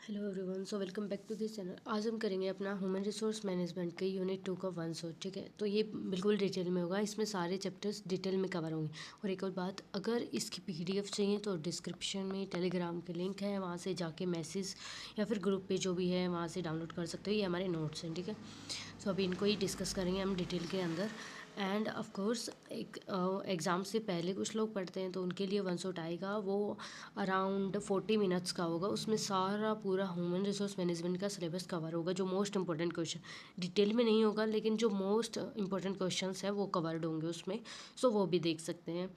Hello everyone, so welcome back to this channel. आज हम करेंगे अपना ह्यूमन रिसोर्स मैनेजमेंट के यूनिट 2 का 1 शॉट। ठीक है, तो ये बिल्कुल डिटेल में होगा, इसमें सारे चैप्टर्स डिटेल में कवर होंगे। और एक और बात, अगर इसकी पीडीएफ चाहिए तो डिस्क्रिप्शन में टेलीग्राम के लिंक है, वहाँ से जाके मैसेज या फिर ग्रुप पे जो भी है वहाँ से डाउनलोड कर सकते हो। ये हमारे नोट्स हैं, ठीक है। सो अभी इनको ही डिस्कस करेंगे हम डिटेल के अंदर। एंड ऑफ कोर्स एक एग्ज़ाम से पहले कुछ लोग पढ़ते हैं तो उनके लिए वन शॉट आएगा, वो अराउंड 40 मिनट्स का होगा। उसमें सारा पूरा ह्यूमन रिसोर्स मैनेजमेंट का सिलेबस कवर होगा। जो मोस्ट इंपॉर्टेंट क्वेश्चन डिटेल में नहीं होगा, लेकिन जो मोस्ट इंपॉर्टेंट क्वेश्चंस हैं वो कवर्ड होंगे उसमें। सो वो भी देख सकते हैं।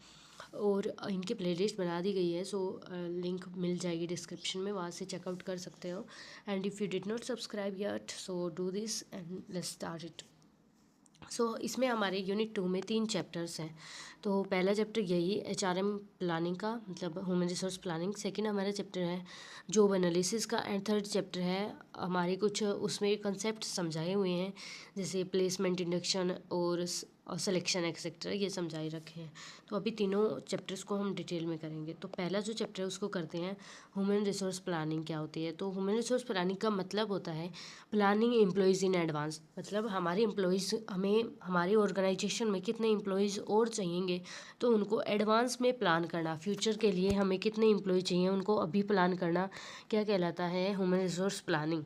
और इनकी प्लेलिस्ट बना दी गई है, सो लिंक मिल जाएगी डिस्क्रिप्शन में, वहाँ से चेकआउट कर सकते हो। And if you did not subscribe yet, so do this and let's start it. इसमें हमारे यूनिट 2 में 3 चैप्टर्स हैं। तो पहला चैप्टर यही HRM प्लानिंग का, मतलब ह्यूमन रिसोर्स प्लानिंग। सेकंड हमारा चैप्टर है जॉब एनालिसिस का। एंड थर्ड चैप्टर है हमारे कुछ उसमें कंसेप्ट समझाए हुए हैं, जैसे प्लेसमेंट, इंडक्शन और सिलेक्शन एक्सेट्रा, ये समझाए रखे हैं। तो अभी तीनों चैप्टर्स को हम डिटेल में करेंगे। तो पहला जो चैप्टर है उसको करते हैं, ह्यूमन रिसोर्स प्लानिंग क्या होती है। तो ह्यूमन रिसोर्स प्लानिंग का मतलब होता है प्लानिंग एम्प्लॉयज़ इन एडवांस। मतलब हमारे एम्प्लॉयज़, हमें हमारे ऑर्गेनाइजेशन में कितने एम्प्लॉयज़ और चाहिएंगे तो उनको एडवांस में प्लान करना। फ्यूचर के लिए हमें कितने एम्प्लॉय चाहिए उनको अभी प्लान करना क्या कहलाता है, human resource planning.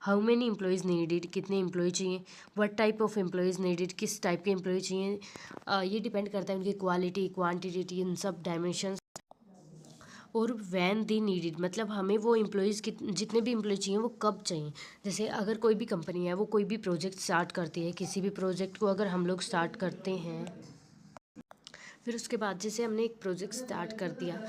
How many employees needed, कितने एम्प्लॉय चाहिए। What type of employees needed, किस टाइप के एम्प्लॉय चाहिए। ये डिपेंड करता है उनकी क्वालिटी, क्वांटिटी, इन सब डायमेंशन। और वैन दी नीडेड, मतलब हमें वो एम्प्लॉयज़ जितने भी एम्प्लॉय चाहिए वो कब चाहिए। जैसे अगर कोई भी कंपनी है, वो कोई भी प्रोजेक्ट स्टार्ट करती है, किसी भी प्रोजेक्ट को अगर हम लोग स्टार्ट करते हैं, फिर उसके बाद जैसे हमने एक प्रोजेक्ट स्टार्ट कर दिया,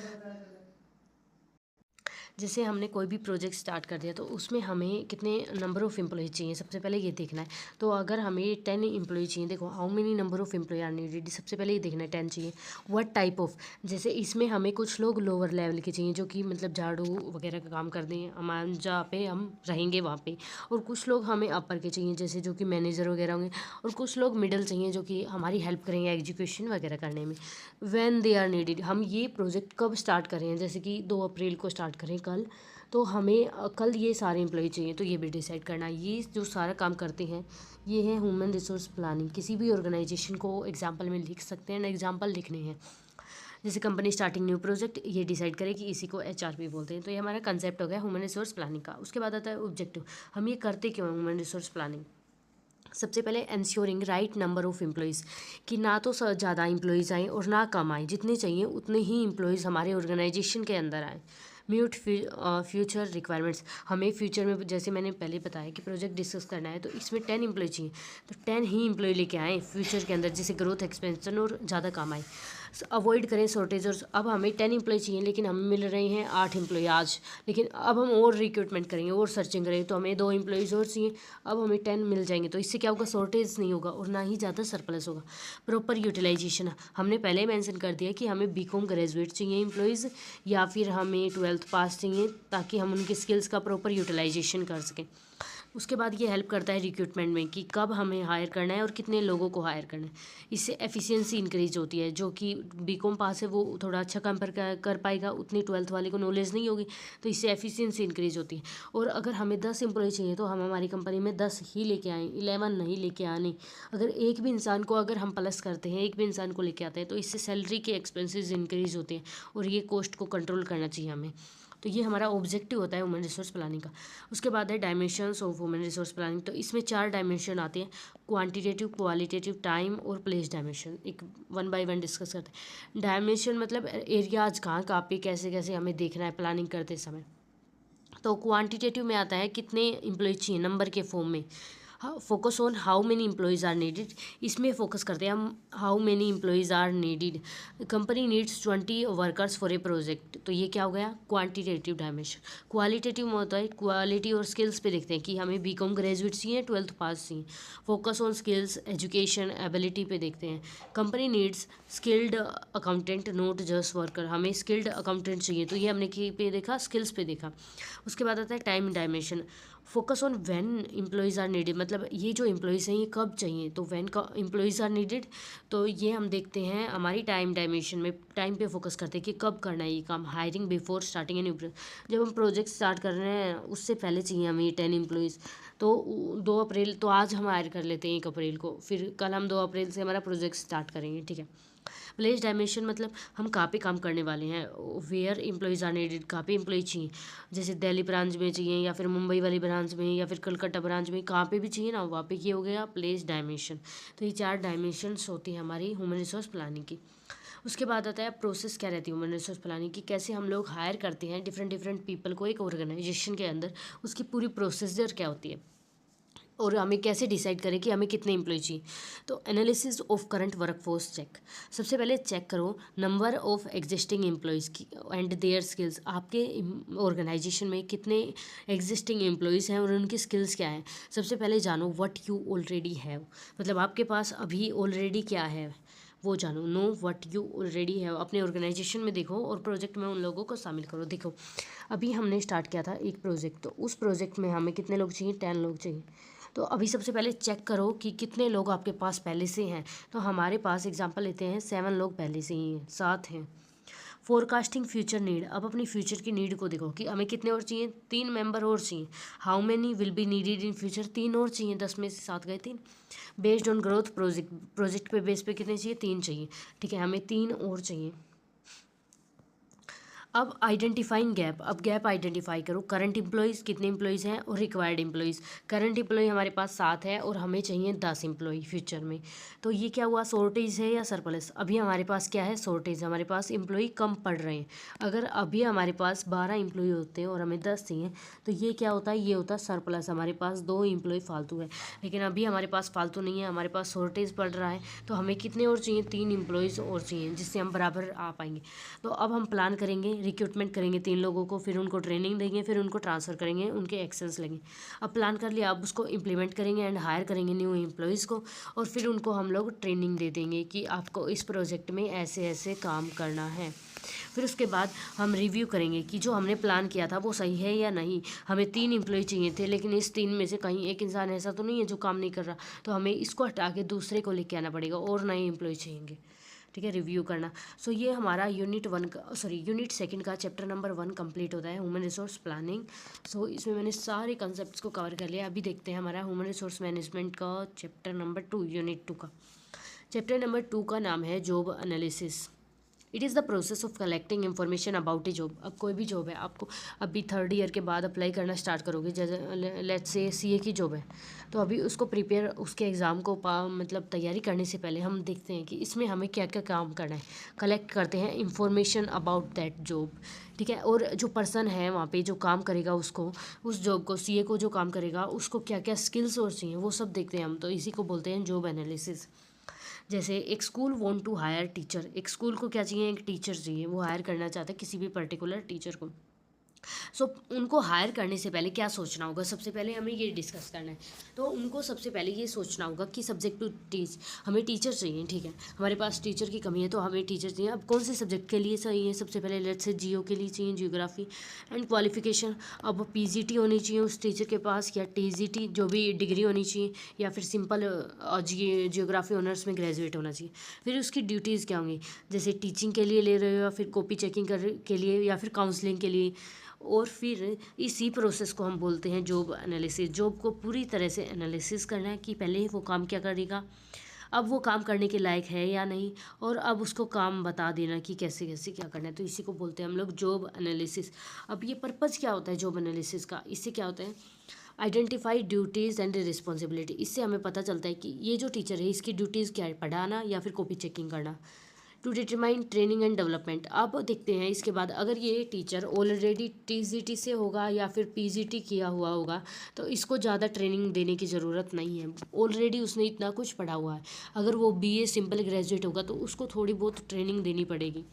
जैसे हमने कोई भी प्रोजेक्ट स्टार्ट कर दिया तो उसमें हमें कितने नंबर ऑफ़ एम्प्लॉय चाहिए, सबसे पहले ये देखना है। तो अगर हमें 10 एम्प्लॉय चाहिए, देखो how many number of employee are needed, सबसे पहले ये देखना है 10 चाहिए। व्हाट टाइप ऑफ, जैसे इसमें हमें कुछ लोग लोअर लेवल के चाहिए जो कि मतलब झाड़ू वगैरह का काम कर दें, हमारे जहाँ पे हम रहेंगे वहाँ पे। और कुछ लोग हमें अपर के चाहिए, जैसे जो कि मैनेजर वगैरह होंगे। और कुछ लोग मिडल चाहिए जो कि हमारी हेल्प करेंगे एजुकेशन वगैरह करने में। व्हेन दे आर नीडेड, हम ये प्रोजेक्ट कब स्टार्ट करें, जैसे कि 2 अप्रैल को स्टार्ट करें कल, तो हमें कल ये सारे एम्प्लॉय चाहिए, तो ये भी डिसाइड करना है। ये जो सारा काम करते हैं ये है ह्यूमन रिसोर्स प्लानिंग। किसी भी ऑर्गेनाइजेशन को एग्जाम्पल में लिख सकते हैं, एग्जाम्पल लिखने हैं। जैसे कंपनी स्टार्टिंग न्यू प्रोजेक्ट, ये डिसाइड करे कि इसी को HRP बोलते हैं। तो ये हमारा कंसेप्ट हो गया ह्यूमन रिसोर्स प्लानिंग का। उसके बाद आता है ऑब्जेक्टिव, हम ये करते क्यों ह्यूमन रिसोर्स प्लानिंग। सबसे पहले ensuring right number of employees, कि ना तो ज़्यादा एम्प्लॉयज़ आएँ और ना कम आएँ, जितने चाहिए उतने ही एम्प्लॉयज़ हमारे ऑर्गेनाइजेशन के अंदर आएँ। म्यूट फ्यूचर रिक्वायरमेंट्स, हमें फ्यूचर में जैसे मैंने पहले बताया कि प्रोजेक्ट डिस्कस करना है तो इसमें 10 एम्प्लॉय चाहिए, तो 10 ही एम्प्लॉय लेके आएँ फ्यूचर के अंदर, जिससे ग्रोथ एक्सपेंशन और ज़्यादा काम आए। अवॉइड करें शॉर्टेज। और अब हमें 10 एम्प्लॉय चाहिए लेकिन हमें मिल रहे हैं 8 एम्प्लॉय आज, लेकिन अब हम और रिक्रूटमेंट करेंगे और सर्चिंग करेंगे तो हमें 2 एम्प्लॉयज़ और चाहिए, अब हमें 10 मिल जाएंगे। तो इससे क्या होगा, शॉर्टेज नहीं होगा और ना ही ज़्यादा सरप्लस होगा। प्रॉपर यूटिलाइजेशन, हमने पहले मेंशन कर दिया कि हमें बीकॉम ग्रेजुएट चाहिए एम्प्लॉयज़, या फिर हमें 12th पास चाहिए, ताकि हम उनकी स्किल्स का प्रॉपर यूटिलाइजेशन कर सकें। उसके बाद ये हेल्प करता है रिक्रूटमेंट में कि कब हमें हायर करना है और कितने लोगों को हायर करना है। इससे एफिशिएंसी इंक्रीज होती है। जो कि बीकॉम पास है वो थोड़ा अच्छा काम कर पाएगा, उतनी 12th वाले को नॉलेज नहीं होगी, तो इससे एफिशिएंसी इंक्रीज होती है। और अगर हमें 10 एम्प्लॉय चाहिए तो हम हमारी कंपनी में 10 ही लेके आएँ, 11 नहीं लेके आने। अगर एक भी इंसान को अगर हम प्लस करते हैं, एक भी इंसान को लेके आते हैं, तो इससे सैलरी के एक्सपेंसेस इंक्रीज होते हैं और ये कॉस्ट को कंट्रोल करना चाहिए हमें। तो ये हमारा ऑब्जेक्टिव होता है ह्यूमन रिसोर्स प्लानिंग का। उसके बाद है dimensions of human resource planning. तो इसमें 4 डायमेंशन आते हैं, क्वांटिटेटिव, क्वालिटेटिव, टाइम और प्लेस डायमेंशन। एक 1 बाय 1 डिस्कस करते हैं। डायमेंशन मतलब एरियाज कहाँ पे कैसे कैसे हमें देखना है प्लानिंग करते समय। तो क्वांटिटेटिव में आता है कितने एम्प्लॉय चाहिए नंबर के फॉर्म में। Focus on how many employees are needed, इसमें फोकस करते हैं हम how many employees are needed. Company needs 20 workers for a project, तो ये क्या हो गया, क्वांटिटेटिव डायमेंशन। क्वालिटेटिव में होता है क्वालिटी और स्किल्स पे देखते हैं कि हमें बीकॉम ग्रेजुएट चाहिए, 12th पास चाहिए। Focus on skills, education, ability पे देखते हैं। Company needs skilled accountant not just worker, हमें स्किल्ड अकाउंटेंट चाहिए, तो ये हमने की पे देखा, स्किल्स पे देखा। उसके बाद आता है time dimension. Focus on when employees are needed, मतलब ये जो एम्प्लॉयज़ हैं ये कब चाहिए, तो व्हेन का एम्प्लॉयज़ आर नीडेड। तो ये हम देखते हैं हमारी टाइम डायमेंशन में, टाइम पे फोकस करते हैं कि कब करना है ये काम। Hiring before starting an employee, जब हम प्रोजेक्ट स्टार्ट कर रहे हैं उससे पहले चाहिए हमें 10 एम्प्लॉयज़। तो 2 अप्रैल, तो आज हम हायर कर लेते हैं 1 अप्रैल को, फिर कल हम 2 अप्रैल से हमारा प्रोजेक्ट स्टार्ट करेंगे, ठीक है। प्लेस डायमेंशन मतलब हम कहाँ पे काम करने वाले हैं, वेयर एम्प्लॉयज़ आर नीडेड, कहाँ पे एम्प्लॉय चाहिए, जैसे दिल्ली ब्रांच में चाहिए या फिर मुंबई वाली ब्रांच में या फिर कलकत्ता ब्रांच में, कहाँ पे भी चाहिए ना, वहाँ पे ये हो गया प्लेस डायमेंशन। तो ये 4 डायमेंशंस होती हैं हमारी ह्यूमन रिसोर्स प्लानिंग की। उसके बाद आता है प्रोसेस क्या रहती है ह्यूमन रिसोर्स प्लानिंग की, कैसे हम लोग हायर करते हैं डिफरेंट डिफरेंट पीपल को एक ऑर्गेनाइजेशन के अंदर, उसकी पूरी प्रोसीजर क्या होती है और हमें कैसे डिसाइड करें कि हमें कितने एम्प्लॉय चाहिए। तो analysis of current workforce check, सबसे पहले चेक करो नंबर ऑफ एग्जिस्टिंग एम्प्लॉयज़ की एंड देयर स्किल्स। आपके ऑर्गेनाइजेशन में कितने एग्जिस्टिंग एम्प्लॉयज़ हैं और उनकी स्किल्स क्या हैं। सबसे पहले जानो व्हाट यू ऑलरेडी हैव, मतलब आपके पास अभी ऑलरेडी क्या है वो जानो। Know what you already have, अपने ऑर्गेनाइजेशन में देखो और प्रोजेक्ट में उन लोगों को शामिल करो। देखो अभी हमने स्टार्ट किया था एक प्रोजेक्ट, तो उस प्रोजेक्ट में हमें कितने लोग चाहिए, 10 लोग चाहिए। तो अभी सबसे पहले चेक करो कि कितने लोग आपके पास पहले से हैं। तो हमारे पास एग्जांपल लेते हैं 7 लोग पहले से ही हैं, 7 हैं। फोरकास्टिंग फ्यूचर नीड, अब अपनी फ्यूचर की नीड को देखो कि हमें कितने और चाहिए, 3 मेंबर और चाहिए। How many will be needed in future, 3 और चाहिए, 10 में से 7 गए 3। बेस्ड ऑन ग्रोथ प्रोजेक्ट पे बेस पे कितने चाहिए, 3 चाहिए, ठीक है, हमें 3 और चाहिए। अब आइडेंटिफाइंग गैप, अब गैप आइडेंटिफाई करो। करंट एम्प्लॉयज़ कितने एम्प्लॉयज़ हैं और रिक्वायर्ड एम्प्लॉयज़। करंट एम्प्लॉय हमारे पास 7 है और हमें चाहिए 10 एम्प्लॉय फ्यूचर में। तो ये क्या हुआ, शॉर्टेज है या सरप्लस। अभी हमारे पास क्या है, शॉर्टेज, हमारे पास एम्प्लॉय कम पड़ रहे हैं। अगर अभी हमारे पास 12 एम्प्लॉय होते हैं और हमें 10 चाहिए तो ये क्या होता है, ये होता है सरप्लस, हमारे पास 2 एम्प्लॉय फालतू है। लेकिन अभी हमारे पास फालतू नहीं है, हमारे पास शॉर्टेज पड़ रहा है, तो हमें कितने और चाहिए, 3 एम्प्लॉयज़ और चाहिए, जिससे हम बराबर आ पाएंगे। तो अब हम प्लान करेंगे, रिक्रूटमेंट करेंगे 3 लोगों को, फिर उनको ट्रेनिंग देंगे, फिर उनको ट्रांसफ़र करेंगे, उनके एक्सेस लेंगे। अब प्लान कर लिया, अब उसको इम्प्लीमेंट करेंगे एंड हायर करेंगे न्यू एम्प्लॉयज़ को, और फिर उनको हम लोग ट्रेनिंग दे देंगे कि आपको इस प्रोजेक्ट में ऐसे ऐसे काम करना है। फिर उसके बाद हम रिव्यू करेंगे कि जो हमने प्लान किया था वो सही है या नहीं। हमें 3 एम्प्लॉय चाहिए थे, लेकिन इस 3 में से कहीं एक इंसान ऐसा तो नहीं है जो काम नहीं कर रहा, तो हमें इसको हटा के दूसरे को लेके आना पड़ेगा और नए एम्प्लॉय चाहिए, ठीक है, रिव्यू करना। सो ये हमारा यूनिट 2 का चैप्टर नंबर 1 कंप्लीट होता है, ह्यूमन रिसोर्स प्लानिंग। सो इसमें मैंने सारे कंसेप्ट्स को कवर कर लिया। अभी देखते हैं हमारा ह्यूमन रिसोर्स मैनेजमेंट का चैप्टर नंबर 2, यूनिट 2 का। चैप्टर नंबर 2 का नाम है job analysis. It is the process of collecting information about A job. अब कोई भी जॉब है, आपको अभी 3rd ईयर के बाद अप्लाई करना स्टार्ट करोगे, जैसे लेट्स से सीए की जॉब है, तो अभी उसको प्रिपेयर, उसके एग्ज़ाम को मतलब तैयारी करने से पहले हम देखते हैं कि इसमें हमें क्या क्या काम करना है। कलेक्ट करते हैं इंफॉर्मेशन अबाउट दैट जॉब, ठीक है, और जो पर्सन है वहाँ पे जो काम करेगा उसको, उस जॉब को, सीए को जो काम करेगा उसको क्या क्या स्किल्स और चाहिए वो सब देखते हैं हम। तो इसी को बोलते हैं जॉब एनालिसिस। जैसे एक school want to hire teacher, एक स्कूल को क्या चाहिए, एक टीचर चाहिए, वो हायर करना चाहता है किसी भी पर्टिकुलर टीचर को। सो उनको हायर करने से पहले क्या सोचना होगा, सबसे पहले हमें ये डिस्कस करना है। तो उनको सबसे पहले ये सोचना होगा कि सब्जेक्ट टू टीच, हमें टीचर चाहिए, ठीक है, हमारे पास टीचर की कमी है तो हमें टीचर चाहिए। अब कौन से सब्जेक्ट के लिए चाहिए, सबसे पहले लेट्स से जियो के लिए चाहिए, जियोग्राफी एंड क्वालिफिकेशन। अब पीजीटी होनी चाहिए उस टीचर के पास, या टीजीटी जो भी डिग्री होनी चाहिए, या फिर सिंपल जियोग्राफी ऑनर्स में ग्रेजुएट होना चाहिए। फिर उसकी ड्यूटीज़ क्या होंगी, जैसे टीचिंग के लिए ले रहे हो या फिर कॉपी चेकिंग के लिए या फिर काउंसलिंग के लिए। और फिर इसी प्रोसेस को हम बोलते हैं जॉब एनालिसिस। जॉब को पूरी तरह से एनालिसिस करना है कि पहले वो काम क्या करेगा, अब वो काम करने के लायक है या नहीं, और अब उसको काम बता देना कि कैसे कैसे क्या करना है। तो इसी को बोलते हैं हम लोग जॉब एनालिसिस। अब ये पर्पज़ क्या होता है जॉब एनालिसिस का, इससे क्या होता है, आइडेंटिफाई ड्यूटीज़ एंड रिस्पॉन्सिबिलिटी। इससे हमें पता चलता है कि ये जो टीचर है इसकी ड्यूटीज़ क्या है, पढ़ाना या फिर कॉपी चेकिंग करना। To determine training and development. अब देखते हैं इसके बाद, अगर ये टीचर ऑलरेडी टीजीटी से होगा या फिर पीजीटी किया हुआ होगा तो इसको ज़्यादा ट्रेनिंग देने की ज़रूरत नहीं है, ऑलरेडी उसने इतना कुछ पढ़ा हुआ है। अगर वो बीए सिंपल ग्रेजुएट होगा तो उसको थोड़ी बहुत ट्रेनिंग देनी पड़ेगी,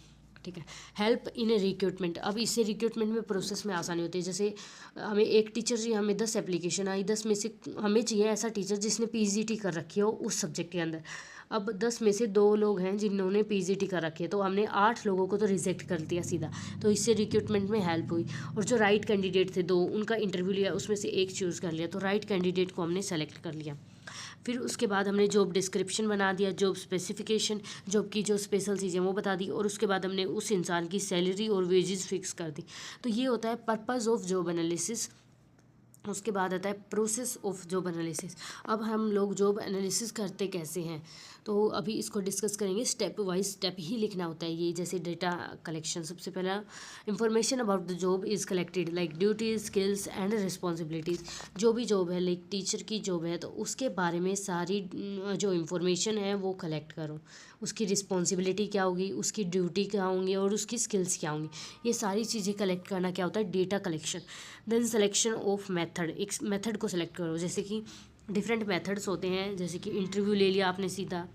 ठीक है। हेल्प इन ए रिक्रूटमेंट, अब इससे रिक्रूटमेंट में प्रोसेस में आसानी होती है। जैसे हमें एक टीचर चाहिए, हमें 10 एप्लीकेशन आई, 10 में से हमें चाहिए ऐसा टीचर जिसने पीजीटी कर रखी हो उस सब्जेक्ट के अंदर। अब 10 में से 2 लोग हैं जिन्होंने पीजीटी कर रखी है, तो हमने 8 लोगों को तो रिजेक्ट कर दिया सीधा, तो इससे रिक्रूटमेंट में हेल्प हुई। और जो राइट कैंडिडेट थे 2, उनका इंटरव्यू लिया, उसमें से एक चूज़ कर लिया, तो राइट कैंडिडेट को हमने सेलेक्ट कर लिया। फिर उसके बाद हमने जॉब डिस्क्रिप्शन बना दिया, जॉब स्पेसिफिकेशन, जॉब की जो स्पेशल चीज़ें वो बता दी, और उसके बाद हमने उस इंसान की सैलरी और वेजेस फिक्स कर दी। तो ये होता है पर्पज़ ऑफ जॉब एनालिसिस। उसके बाद आता है प्रोसेस ऑफ जॉब एनालिसिस। अब हम लोग जॉब एनालिसिस करते कैसे हैं, तो अभी इसको डिस्कस करेंगे। स्टेप वाइज स्टेप ही लिखना होता है ये, जैसे डेटा कलेक्शन। सबसे पहला, information about the job is collected like duties, skills and responsibilities. जो भी जॉब है, लाइक टीचर की जॉब है, तो उसके बारे में सारी जो इन्फॉर्मेशन है वो कलेक्ट करो। उसकी रिस्पॉन्सिबिलिटी क्या होगी, उसकी ड्यूटी क्या होंगी, और उसकी स्किल्स क्या होंगी, ये सारी चीज़ें कलेक्ट करना क्या होता है, data collection. Then selection of method, एक मेथड को सिलेक्ट करो, जैसे कि डिफरेंट मेथड्स होते हैं, जैसे कि इंटरव्यू ले लिया आपने सीधा,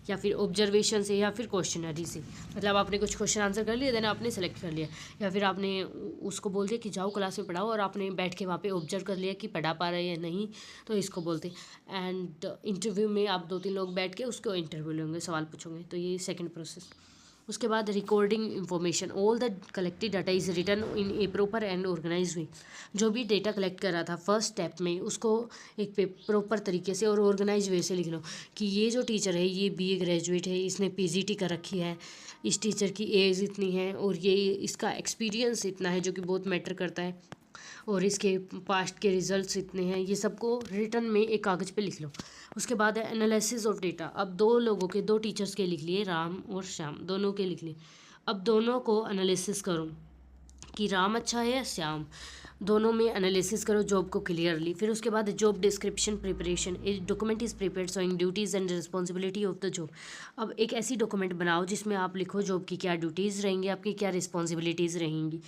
या फिर ऑब्जर्वेशन से, या फिर क्वेश्चनरी से। मतलब आपने कुछ क्वेश्चन आंसर कर लिया, देन आपने सेलेक्ट कर लिया, या फिर आपने उसको बोल दिया कि जाओ क्लास में पढ़ाओ, और आपने बैठ के वहाँ पे ऑब्जर्व कर लिया कि पढ़ा पा रहे हैं या नहीं, तो इसको बोलते हैं। एंड इंटरव्यू में आप 2-3 लोग बैठ के उसको इंटरव्यू लेंगे, सवाल पूछोगे, तो ये सेकेंड प्रोसेस। उसके बाद recording information, all the collected data is written in a proper and organise way. जो भी डेटा कलेक्ट करा था फर्स्ट स्टेप में, उसको एक प्रॉपर तरीके से और ऑर्गेनाइज वे से लिख लो कि ये जो टीचर है ये बीए ग्रेजुएट है, इसने पीजीटी कर रखी है, इस टीचर की एज इतनी है, और ये इसका एक्सपीरियंस इतना है, जो कि बहुत मैटर करता है, और इसके पास्ट के रिजल्ट्स इतने हैं। ये सबको रिटर्न में एक कागज़ पे लिख लो। उसके बाद है एनालिसिस ऑफ डेटा। अब 2 लोगों के, 2 टीचर्स के लिख लिए, राम और श्याम, दोनों के लिख लिए। अब दोनों को एनालिसिस करो कि राम अच्छा है या श्याम, दोनों में एनालिसिस करो जॉब को क्लियरली। फिर उसके बाद job description preparation, a document is prepared showing duties and responsibility of the job. अब एक ऐसी डॉक्यूमेंट बनाओ जिसमें आप लिखो जॉब की क्या ड्यूटीज़ रहेंगी, आपकी क्या रिस्पॉन्सिबिलिटीज़ रहेंगी।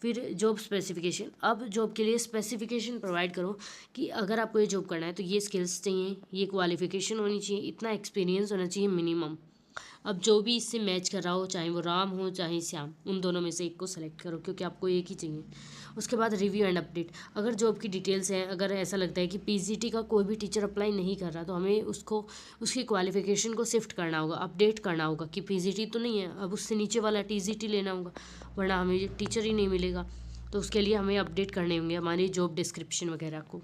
फिर जॉब स्पेसिफिकेशन, अब जॉब के लिए स्पेसिफिकेशन प्रोवाइड करो कि अगर आपको ये जॉब करना है तो ये स्किल्स चाहिए, ये क्वालिफिकेशन होनी चाहिए, इतना एक्सपीरियंस होना चाहिए मिनिमम। अब जो भी इससे मैच कर रहा हो, चाहे वो राम हो चाहे श्याम, उन दोनों में से एक को सेलेक्ट करो, क्योंकि आपको एक ही चाहिए। उसके बाद रिव्यू एंड अपडेट, अगर जॉब की डिटेल्स हैं, अगर ऐसा लगता है कि पीजीटी का कोई भी टीचर अप्लाई नहीं कर रहा, तो हमें उसको उसकी क्वालिफिकेशन को शिफ्ट करना होगा, अपडेट करना होगा कि पीजीटी तो नहीं है, अब उससे नीचे वाला टीजीटी लेना होगा, वरना हमें टीचर ही नहीं मिलेगा। तो उसके लिए हमें अपडेट करने होंगे हमारी जॉब डिस्क्रिप्शन वगैरह को।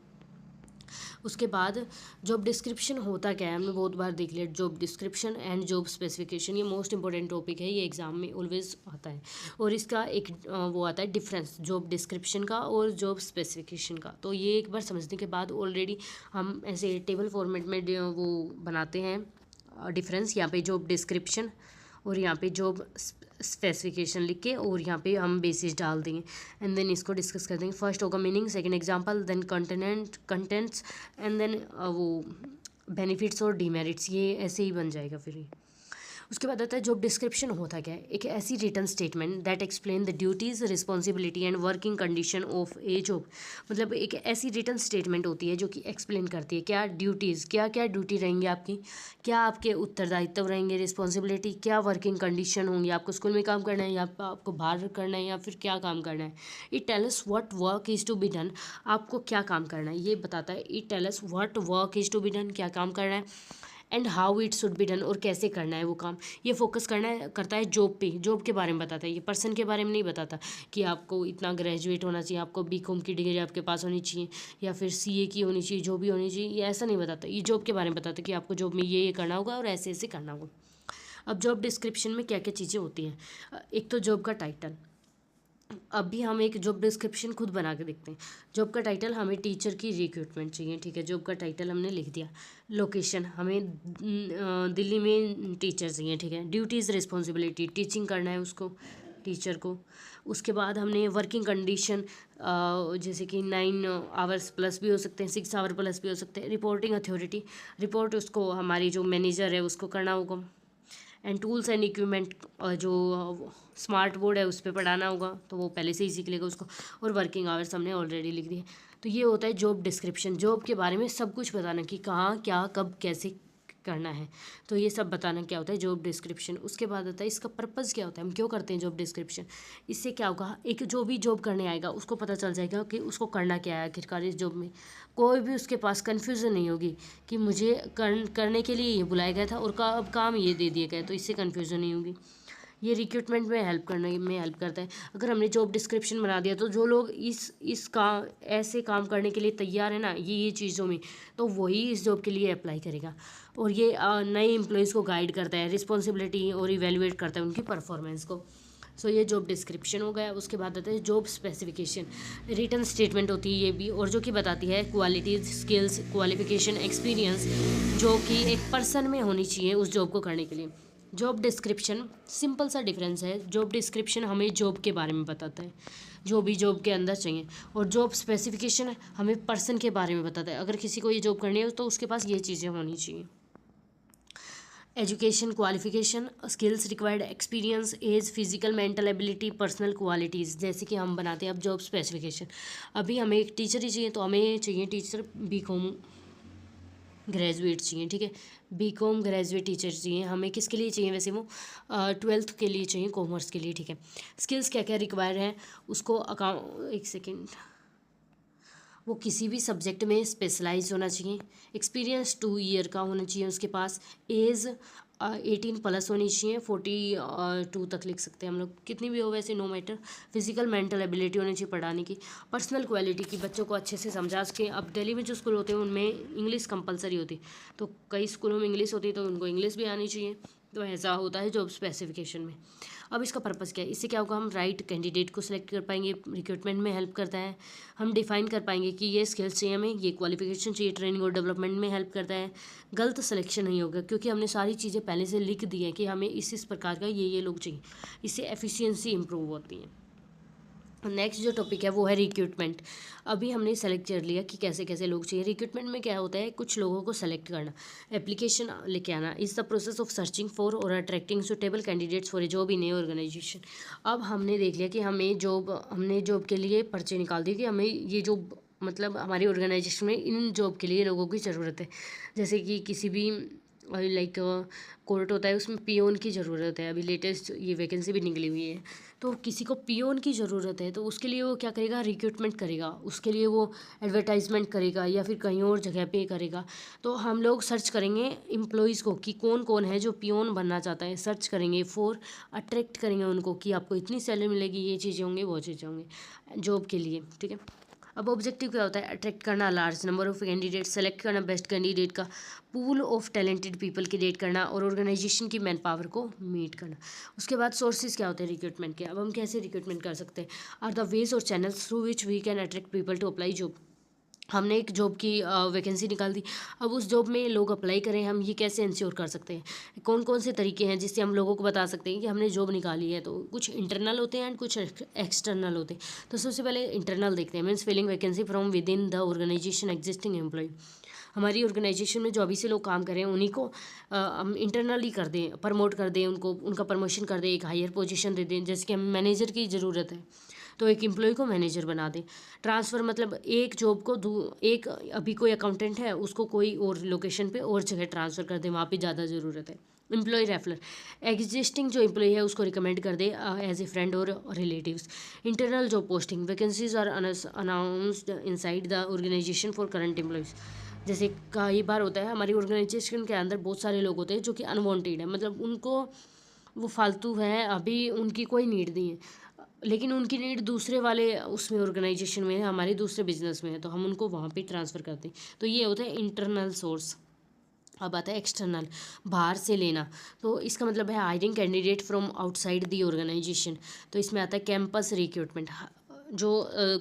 उसके बाद जॉब डिस्क्रिप्शन होता क्या है, हमने बहुत बार देख लिया। Job description and job specification, ये मोस्ट इंपॉर्टेंट टॉपिक है, ये एग्जाम में ऑलवेज आता है। और इसका एक वो आता है डिफरेंस जॉब डिस्क्रिप्शन का और जॉब स्पेसिफिकेशन का। तो ये एक बार समझने के बाद ऑलरेडी हम ऐसे टेबल फॉर्मेट में वो बनाते हैं डिफरेंस। यहाँ पे जॉब डिस्क्रिप्शन और यहाँ पे जॉब स्पेसिफिकेशन लिख के, और यहाँ पे हम बेसिस डाल देंगे, एंड देन इसको डिस्कस कर देंगे। फर्स्ट होगा meaning, second example, then contents, and then वो बेनिफिट्स और डीमेरिट्स, ये ऐसे ही बन जाएगा फिर। उसके बाद आता है जॉब डिस्क्रिप्शन होता क्या है, एक ऐसी written statement that explain the duties, responsibility and working condition of a job. मतलब एक ऐसी रिटन स्टेटमेंट होती है जो कि एक्सप्लेन करती है क्या ड्यूटीज़, क्या क्या ड्यूटी रहेंगी आपकी, क्या आपके उत्तरदायित्व रहेंगे, रिस्पॉन्सिबिलिटी, क्या वर्किंग कंडीशन होंगी, आपको स्कूल में काम करना है या आपको बाहर करना है, या फिर क्या काम करना है। It tell us what work is to be done, आपको क्या काम करना है ये बताता है। It tell us what work is to be done, क्या काम करना है, and how it should be done, और कैसे करना है वो काम। ये फोकस करता है जॉब पे, जॉब के बारे में बताता है, ये पर्सन के बारे में नहीं बताता कि आपको इतना ग्रेजुएट होना चाहिए, आपको बीकॉम की डिग्री आपके पास होनी चाहिए, या फिर सीए की होनी चाहिए, जो भी होनी चाहिए, ये ऐसा नहीं बताता। ये जॉब के बारे में बताता है कि आपको जॉब में ये करना होगा और ऐसे ऐसे करना होगा। अब जॉब डिस्क्रिप्शन में क्या क्या चीज़ें होती हैं, एक तो जॉब का टाइटल। अभी हम एक जॉब डिस्क्रिप्शन खुद बना के देखते हैं। जॉब का टाइटल, हमें टीचर की रिक्रूटमेंट चाहिए, ठीक है, जॉब का टाइटल हमने लिख दिया। लोकेशन, हमें दिल्ली में टीचर चाहिए, ठीक है। ड्यूटीज़, रिस्पॉन्सिबिलिटी, टीचिंग करना है उसको, टीचर को। उसके बाद हमने वर्किंग कंडीशन, जैसे कि 9 आवर्स प्लस भी हो सकते हैं, 6 आवर प्लस भी हो सकते हैं। रिपोर्टिंग अथॉरिटी, रिपोर्ट उसको हमारी जो मैनेजर है उसको करना होगा। एंड टूल्स एंड इक्विपमेंट, जो स्मार्ट बोर्ड है उस पर पढ़ाना होगा, तो वो पहले से ही सीख लेगा उसको। और वर्किंग आवर्स हमने ऑलरेडी लिख दिए। तो ये होता है जॉब डिस्क्रिप्शन, जॉब के बारे में सब कुछ बताना कि कहाँ क्या कब कैसे करना है। तो ये सब बताना क्या होता है जॉब डिस्क्रिप्शन। उसके बाद आता है इसका पर्पज़ क्या होता है, हम क्यों करते हैं जॉब डिस्क्रिप्शन। इससे क्या होगा, एक जो भी जॉब करने आएगा उसको पता चल जाएगा कि उसको करना क्या है आखिरकार इस जॉब में। कोई भी उसके पास कन्फ्यूज़न नहीं होगी कि मुझे करने के लिए ये बुलाया गया था और अब काम ये दे दिया गया, तो इससे कन्फ्यूज़न नहीं होगी। ये रिक्रूटमेंट में हेल्प करने में हेल्प करता है। अगर हमने जॉब डिस्क्रिप्शन बना दिया तो जो लोग इस काम ऐसे काम करने के लिए तैयार है ना ये चीज़ों में, तो वही इस जॉब के लिए अप्लाई करेगा। और ये नए एम्प्लॉयज़ को गाइड करता है, रिस्पॉन्सिबिलिटी और इवेलुएट करता है उनकी परफॉर्मेंस को। सो ये जॉब डिस्क्रिप्शन हो गया। उसके बाद आता है जॉब स्पेसिफिकेशन, रिटन स्टेटमेंट होती है ये भी, और जो कि बताती है क्वालिटीज़, स्किल्स, क्वालिफिकेशन, एक्सपीरियंस जो कि एक पर्सन में होनी चाहिए उस जॉब को करने के लिए। जॉब डिस्क्रिप्शन सिंपल सा डिफरेंस है, जॉब डिस्क्रिप्शन हमें जॉब के बारे में बताता है जो भी जॉब के अंदर चाहिए, और जॉब स्पेसिफिकेशन हमें पर्सन के बारे में बताता है। अगर किसी को ये जॉब करनी है तो उसके पास ये चीज़ें होनी चाहिए। Education, qualification, skills required, experience, age, physical mental ability, personal qualities. जैसे कि हम बनाते हैं अब जॉब स्पेसिफिकेशन। अभी हमें एक टीचर ही चाहिए तो हमें चाहिए टीचर बीकॉम ग्रेजुएट चाहिए, ठीक है। बीकॉम ग्रेजुएट टीचर चाहिए हमें। किसके लिए चाहिए वैसे वो 12th के लिए चाहिए, कॉमर्स के लिए, ठीक है। स्किल्स क्या क्या रिक्वायर हैं उसको एक सेकेंड, वो किसी भी सब्जेक्ट में स्पेशलाइज होना चाहिए। एक्सपीरियंस 2 ईयर का होना चाहिए उसके पास। एज 18+ होनी चाहिए, 42 तक लिख सकते हैं हम लोग, कितनी भी हो वैसे no matter. Physical mental ability होनी चाहिए पढ़ाने की। पर्सनल क्वालिटी की बच्चों को अच्छे से समझा सके। अब दिल्ली में जो स्कूल होते हैं उनमें इंग्लिश कंपलसरी होती, तो कई स्कूलों में इंग्लिश होती है तो उनको इंग्लिश भी आनी चाहिए। तो ऐसा होता है जॉब स्पेसिफिकेशन में। अब इसका पर्पज़ क्या है, इससे क्या होगा, हम राइट कैंडिडेट को सिलेक्ट कर पाएंगे, रिक्रूटमेंट में हेल्प करता है। हम डिफाइन कर पाएंगे कि ये स्किल्स चाहिए हमें, ये क्वालिफिकेशन चाहिए, ट्रेनिंग और डेवलपमेंट में हेल्प करता है। गलत सिलेक्शन नहीं होगा क्योंकि हमने सारी चीज़ें पहले से लिख दी है कि हमें इस प्रकार का ये लोग चाहिए। इससे एफिशिएंसी इंप्रूव होती है। नेक्स्ट जो टॉपिक है वो है रिक्रूटमेंट। अभी हमने सेलेक्ट कर लिया कि कैसे कैसे लोग चाहिए। रिक्रूटमेंट में क्या होता है, कुछ लोगों को सेलेक्ट करना, एप्लीकेशन लेके आना। Is the process of searching for और attracting suitable candidates for a job in a organisation. अब हमने देख लिया कि हमने जॉब के लिए पर्चे निकाल दिए कि हमें ये जॉब मतलब हमारी ऑर्गेनाइजेशन में इन जॉब के लिए लोगों की ज़रूरत है। जैसे कि किसी भी लाइक कोर्ट होता है उसमें पियोन की ज़रूरत है, अभी लेटेस्ट ये वैकेंसी भी निकली हुई है, तो किसी को पियोन की ज़रूरत है तो उसके लिए वो क्या करेगा, रिक्रूटमेंट करेगा, उसके लिए वो एडवर्टाइजमेंट करेगा या फिर कहीं और जगह पे करेगा। तो हम लोग सर्च करेंगे एम्प्लॉयज़ को कि कौन कौन है जो पियोन बनना चाहता है, सर्च करेंगे फॉर, अट्रैक्ट करेंगे उनको कि आपको इतनी सैलरी मिलेगी, ये चीज़ें होंगी वो चीज़ें होंगी जॉब के लिए, ठीक है। अब ऑब्जेक्टिव क्या होता है, अट्रैक्ट करना large number of candidate, select करना बेस्ट कैंडिडेट का pool of talented people create करना और ऑर्गेनाइजेशन की मैन पावर को मीट करना। उसके बाद सोर्सेज क्या होते हैं रिक्रूटमेंट के, अब हम कैसे रिक्रूटमेंट कर सकते हैं, आर द वेज और channels through which we can attract people to apply job. हमने एक जॉब की वैकेंसी निकाल दी, अब उस जॉब में लोग अप्लाई करें, हम ये कैसे इंश्योर कर सकते हैं, कौन कौन से तरीके हैं जिससे हम लोगों को बता सकते हैं कि हमने जॉब निकाली है। तो कुछ इंटरनल होते हैं एंड कुछ एक्सटर्नल होते हैं। तो सबसे पहले इंटरनल देखते हैं, means filling vacancy from within the organisation existing employee. हमारी ऑर्गेनाइजेशन में जो अभी से लोग काम कर रहे हैं उन्हीं को हम इंटरनली कर दें, प्रमोट कर दें, उनको उनका प्रमोशन कर दें, एक हायर पोजीशन दे दें। जैसे कि हमें मैनेजर की ज़रूरत है तो एक एम्प्लॉय को मैनेजर बना दें। ट्रांसफ़र मतलब एक जॉब को एक अभी कोई अकाउंटेंट है उसको कोई और लोकेशन पे और जगह ट्रांसफ़र कर दें, वहाँ पे ज़्यादा ज़रूरत है। एम्प्लॉय रेफरल, एग्जिस्टिंग जो एम्प्लॉय है उसको रिकमेंड कर दे एज ए फ्रेंड और relatives. Internal job posting, vacancies are announced inside the organisation for current employees. जैसे कई बार होता है हमारी ऑर्गेनाइजेशन के अंदर बहुत सारे लोग होते हैं जो कि अनवांटेड है, मतलब उनको वो फालतू है, अभी उनकी कोई नीड नहीं है, लेकिन उनकी नीड दूसरे वाले उसमें ऑर्गेनाइजेशन में है, हमारे दूसरे बिजनेस में है, तो हम उनको वहाँ पे ट्रांसफ़र करते हैं। तो ये होता है इंटरनल सोर्स। अब आता है एक्सटर्नल, बाहर से लेना। तो इसका मतलब है hiring candidate from outside the organisation. तो इसमें आता है कैंपस रिक्रूटमेंट, जो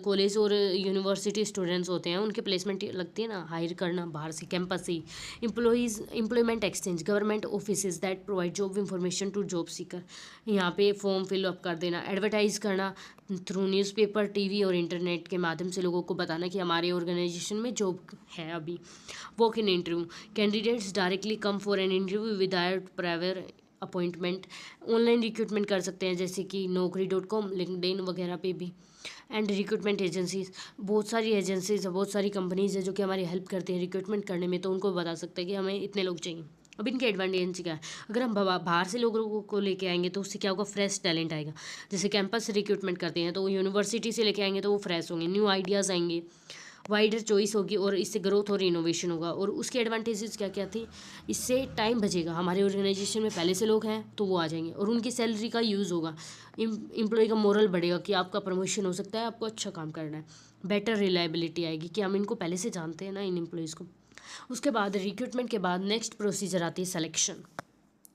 कॉलेज और यूनिवर्सिटी स्टूडेंट्स होते हैं उनके प्लेसमेंट लगती है ना, हायर करना बाहर से, कैंपस से ही। Employment exchange, government offices that provide job information to job seeker, यहाँ पे फॉर्म फिलअप कर देना। एडवर्टाइज करना थ्रू न्यूज़पेपर, टीवी और इंटरनेट के माध्यम से लोगों को बताना कि हमारे ऑर्गेनाइजेशन में जॉब है अभी। Walk in interview, candidates directly come for an interview without prior appointment. Online recruitment कर सकते हैं जैसे कि naukri.com, लिंक्डइन वगैरह पे भी। एंड रिक्रूटमेंट एजेंसीज, बहुत सारी एजेंसीज है, बहुत सारी कंपनीज है जो कि हमारी हेल्प करती हैं रिक्रूटमेंट करने में, तो उनको बता सकते हैं कि हमें इतने लोग चाहिए। अब इनके एडवांटेज क्या है, अगर हम बाहर से लोगों को लेके आएंगे तो उससे क्या होगा, फ्रेश टैलेंट आएगा। जैसे कैंपस रिक्रूटमेंट करते हैं तो वो यूनिवर्सिटी से लेके आएंगे तो वो फ्रेश होंगे, न्यू आइडियाज़ आएंगे, वाइडर चॉइस होगी और इससे ग्रोथ और इनोवेशन होगा। और उसके एडवांटेजेस क्या क्या थी, इससे टाइम बचेगा, हमारे ऑर्गेनाइजेशन में पहले से लोग हैं तो वो आ जाएंगे और उनकी सैलरी का यूज़ होगा, एम्प्लॉय का मोरल बढ़ेगा कि आपका प्रमोशन हो सकता है, आपको अच्छा काम करना है, बेटर रिलायबिलिटी आएगी कि हम इनको पहले से जानते हैं ना इन एम्प्लॉयज़ को। उसके बाद रिक्रूटमेंट के बाद नेक्स्ट प्रोसीजर आती है सिलेक्शन।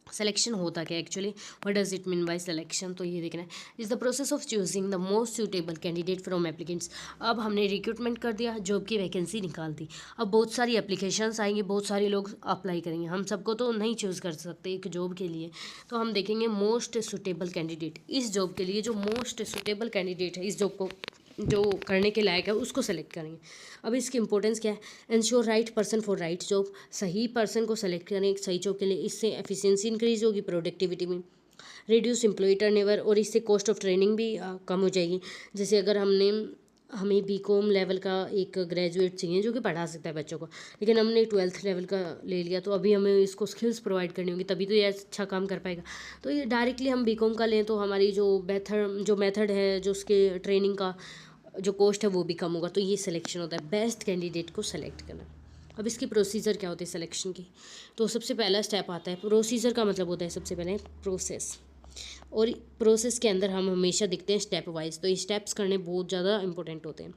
सिलेक्शन होता क्या actually, what does it mean by selection, तो ये देखना है, is the process of choosing the most suitable candidate from applicants. अब हमने रिक्रूटमेंट कर दिया, जॉब की वैकेंसी निकाल दी, अब बहुत सारी एप्लीकेशंस आएंगी, बहुत सारे लोग अप्लाई करेंगे, हम सबको तो नहीं चूज़ कर सकते एक जॉब के लिए, तो हम देखेंगे मोस्ट सूटेबल कैंडिडेट इस जॉब के लिए, जो मोस्ट सूटेबल कैंडिडेट है इस जॉब को जो करने के लायक है उसको सेलेक्ट करेंगे। अब इसकी इंपॉर्टेंस क्या है, ensure right person for right job, सही पर्सन को सेलेक्ट करें एक सही जॉब के लिए, इससे एफिशिएंसी इंक्रीज होगी, प्रोडक्टिविटी में, रिड्यूस एम्प्लॉय टर्नओवर, और इससे कॉस्ट ऑफ ट्रेनिंग भी कम हो जाएगी। जैसे अगर हमें बीकॉम लेवल का एक ग्रेजुएट चाहिए जो कि पढ़ा सकता है बच्चों को, लेकिन हमने 12th लेवल का ले लिया, तो अभी हमें इसको स्किल्स प्रोवाइड करनी होगी, तभी तो ये अच्छा काम कर पाएगा। तो ये डायरेक्टली हम बीकॉम का लें तो हमारी जो मेथड है, जो उसके ट्रेनिंग का जो कॉस्ट है वो भी कम होगा। तो ये सिलेक्शन होता है, बेस्ट कैंडिडेट को सेलेक्ट करना। अब इसकी प्रोसीजर क्या होती है सिलेक्शन की, तो सबसे पहला स्टेप आता है, प्रोसीजर का मतलब होता है सबसे पहले प्रोसेस, और प्रोसेस के अंदर हम हमेशा दिखते हैं स्टेप वाइज, तो ये स्टेप्स करने बहुत ज़्यादा इंपॉर्टेंट होते हैं।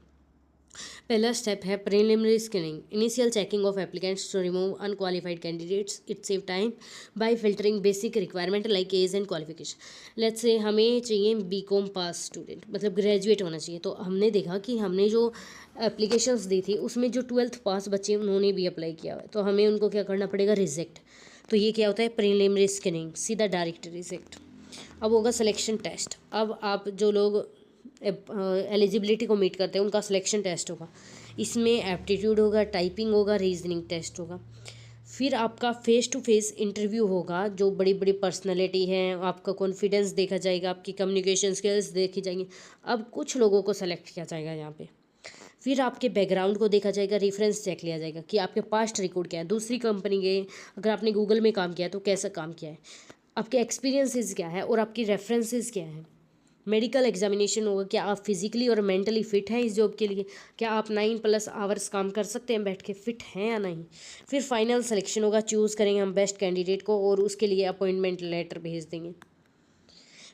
पहला स्टेप है preliminary screening, initial checking of applicants to remove unqualified candidates, it save time by filtering basic requirement like age and qualification. Let's say हमें चाहिए बीकॉम पास स्टूडेंट, मतलब ग्रेजुएट होना चाहिए, तो हमने देखा कि हमने जो एप्लीकेशंस दी थी उसमें जो 12th पास बच्चे उन्होंने भी अप्लाई किया है, तो हमें उनको क्या करना पड़ेगा, रिजेक्ट। तो ये क्या होता है, प्रीलिमिनरी स्क्रीनिंग, सीधा डायरेक्ट रिजेक्ट। अब होगा सिलेक्शन टेस्ट, अब आप जो लोग एलिजिबिलिटी को मीट करते हैं उनका सिलेक्शन टेस्ट होगा, इसमें एप्टीट्यूड होगा, टाइपिंग होगा, रीजनिंग टेस्ट होगा। फिर आपका फेस टू फेस इंटरव्यू होगा, जो बड़ी बड़ी पर्सनैलिटी हैं, आपका कॉन्फिडेंस देखा जाएगा, आपकी कम्युनिकेशन स्किल्स देखी जाएंगी। अब कुछ लोगों को सेलेक्ट किया जाएगा यहाँ पे, फिर आपके बैकग्राउंड को देखा जाएगा, रेफरेंस चेक लिया जाएगा कि आपके पास्ट रिकॉर्ड क्या है, दूसरी कंपनी के अगर आपने गूगल में काम किया है तो कैसा काम किया है, आपके एक्सपीरियंसेस क्या है और आपकी रेफरेंसेस क्या है। मेडिकल एग्जामिनेशन होगा, क्या आप फिजिकली और मेंटली फिट हैं इस जॉब के लिए, क्या आप 9+ आवर्स काम कर सकते हैं बैठ के, फिट हैं या नहीं। फिर फाइनल सिलेक्शन होगा, चूज़ करेंगे हम बेस्ट कैंडिडेट को और उसके लिए अपॉइंटमेंट लेटर भेज देंगे।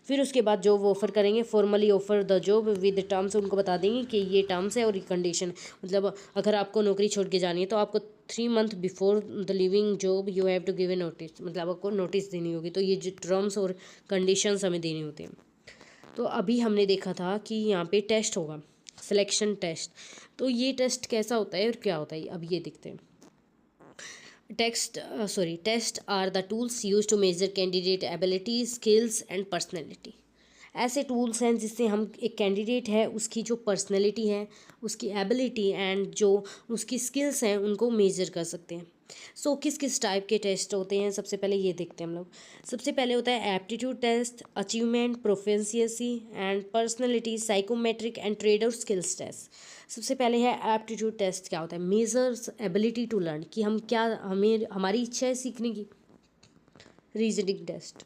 फिर उसके बाद जॉब ऑफर करेंगे, formally offer the job with terms, उनको बता देंगे कि ये टर्म्स है और ये कंडीशन, मतलब अगर आपको नौकरी छोड़ के जानी है तो आपको 3 month before the leaving job you have to give a notice, मतलब आपको नोटिस देनी होगी। तो ये जो टर्म्स और कंडीशंस हमें देने होते हैं। तो अभी हमने देखा था कि यहाँ पे टेस्ट होगा, सिलेक्शन टेस्ट, तो ये टेस्ट कैसा होता है और क्या होता है अब ये देखते हैं। Test are the tools use to measure candidate ability, skills and personality. ऐसे टूल्स हैं जिससे हम एक कैंडिडेट है उसकी जो पर्सनैलिटी है, उसकी एबिलिटी एंड जो उसकी स्किल्स हैं उनको मेजर कर सकते हैं। सो किस किस टाइप के टेस्ट होते हैं, सबसे पहले ये देखते हैं हम लोग। सबसे पहले होता है aptitude test, achievement, proficiency and personality, psychometric and trade और स्किल्स टेस्ट। सबसे पहले है एप्टीट्यूड टेस्ट, क्या होता है, मेजर्स एबिलिटी टू लर्न, कि हम क्या, हमें हमारी इच्छा है सीखने की। रीजनिंग टेस्ट,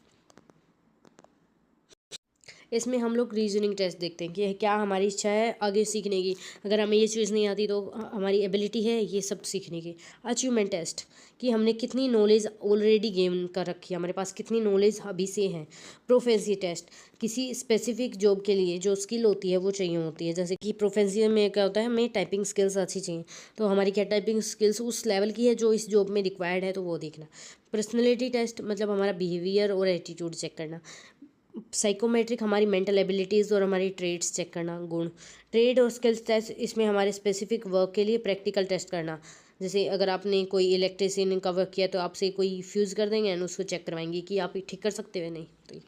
इसमें हम लोग रीजनिंग टेस्ट देखते हैं कि क्या हमारी इच्छा है आगे सीखने की, अगर हमें ये चीज़ नहीं आती तो हमारी एबिलिटी है ये सब सीखने की। अचीवमेंट टेस्ट, कि हमने कितनी नॉलेज ऑलरेडी गेन कर रखी है, हमारे पास कितनी नॉलेज अभी से है। प्रोफेंसी टेस्ट, किसी स्पेसिफिक जॉब के लिए जो स्किल होती है वो चाहिए होती है, जैसे कि प्रोफेंसी में क्या होता है, हमें टाइपिंग स्किल्स अच्छी चाहिए, तो हमारी क्या टाइपिंग स्किल्स उस लेवल की है जो इस जॉब में रिक्वायर्ड है, तो वो देखना। पर्सनैलिटी टेस्ट, मतलब हमारा बिहेवियर और एटीट्यूड चेक करना। साइकोमेट्रिक, हमारी मेंटल एबिलिटीज़ और हमारी ट्रेड्स चेक करना, गुण। ट्रेड और स्किल्स टेस्ट, इसमें हमारे स्पेसिफिक वर्क के लिए प्रैक्टिकल टेस्ट करना, जैसे अगर आपने कोई इलेक्ट्रिशियन का वर्क किया तो आपसे कोई फ्यूज़ कर देंगे एंड उसको चेक करवाएंगे कि आप ठीक कर सकते हो नहीं। तो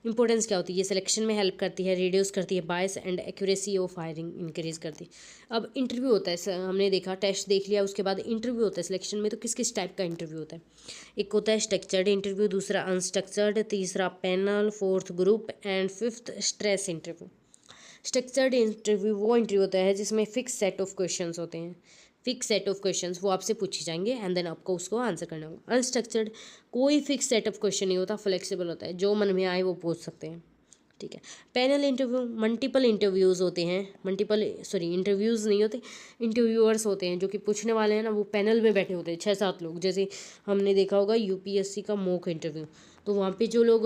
इंपॉर्टेंस क्या होती है, ये सिलेक्शन में हेल्प करती है, रिड्यूस करती है bias and accuracy of hiring increase करती है। अब इंटरव्यू होता है, हमने देखा टेस्ट देख लिया, उसके बाद इंटरव्यू होता है सिलेक्शन में, तो किस किस टाइप का इंटरव्यू होता है। एक होता है स्ट्रक्चर्ड इंटरव्यू, दूसरा अनस्ट्रक्चर्ड, तीसरा panel, fourth group and fifth stress interview. Structured interview वो इंटरव्यू होता है जिसमें फिक्स सेट ऑफ क्वेश्चंस होते हैं, फिक्स सेट ऑफ क्वेश्चंस वो आपसे पूछे जाएंगे एंड देन आपको उसको आंसर करना होगा। अनस्ट्रक्चर्ड, कोई फिक्स सेट ऑफ क्वेश्चन नहीं होता, फ्लेक्सिबल होता है, जो मन में आए वो पूछ सकते हैं, ठीक है। पैनल इंटरव्यू, मल्टीपल इंटरव्यूज़ होते हैं, इंटरव्यूज़ नहीं होते, इंटरव्यूअर्स होते हैं जो कि पूछने वाले हैं ना, वो पैनल में बैठे होते हैं 6-7 लोग। जैसे हमने देखा होगा यूपीएससी का मॉक इंटरव्यू, तो वहाँ पे जो लोग